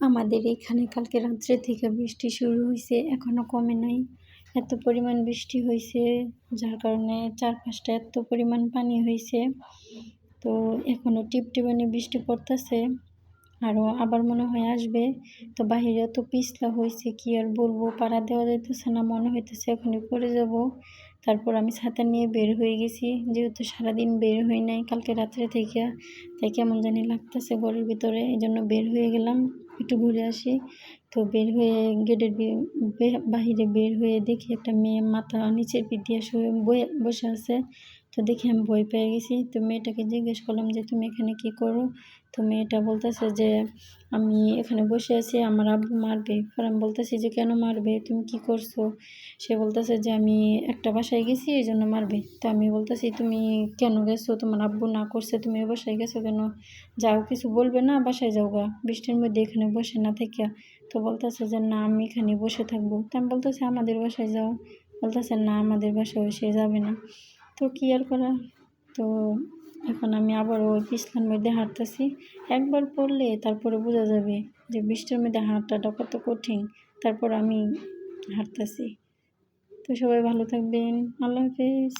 আমাদের এখানে কালকে রাত্রে থেকে বৃষ্টি শুরু হইছে, এখনো কমে নাই। এত পরিমাণ বৃষ্টি হইছে, যার কারণে চারপাশটা এত পরিমাণ পানি হইছে। তো এখনো টিপটিপানি বৃষ্টি পড়তাছে, আরও আবার মনে হয় আসবে। তো বাহিরে এত পিছলা হইছে, কি আর বলবো, পাড়া দেওয়া যাইতেছে না, মনে হইতেছে এখনই পড়ে যাব। তারপর আমি ছাতা নিয়ে বের হয়ে গেছি, যেহেতু সারাদিন বের হই নাই কালকে রাত্রে থেকে, তাই কেমন জানি লাগতেছে ঘরের ভিতরে, এই জন্য বের হয়ে গেলাম একটু ঘুরে আসি। তো বের হয়ে গেটের বাহিরে বের হয়ে দেখি একটা মেয়ে মাথা নিচের পিঠ দিয়ে শুয়ে বসে আছে। তো দেখে আমি ভয় পেয়ে গেছি। তো মেয়েটাকে জিজ্ঞেস করলাম যে তুমি এখানে কি করো? তো মেয়েটা বলতেছে যে আমি এখানে বসে আছি, আমার আব্বু মারবে। পর আমি বলতেছি যে কেন মারবে, তুমি কি করছো? সে বলতেছে যে আমি একটা বাসায় গেছি, এই জন্য মারবে। তো আমি বলতেছি তুমি কেন গেছো? তোমার আব্বু না করছে, তুমি ওই বাসায় গেছো কেন? যাও, কিছু বলবে না, বাসায় যাও গা, বৃষ্টির মধ্যে এখানে বসে না থেকে। তো বলতেছে যে না, আমি এখানে বসে থাকবো। তো আমি বলতেছি আমাদের বাসায় যাও। বলতেছে না, আমাদের বাসায় সে যাবে না। তো কি আর করা। তো এখন আমি আবারও ওই পিছলার মধ্যে হাঁটতেছি। একবার পড়লে তারপরে বোঝা যাবে যে বৃষ্টির মধ্যে হাঁটাটা কত কঠিন। তারপর আমি হাঁটতেছি। তো সবাই ভালো থাকবেন। আল্লাহ হাফেজ।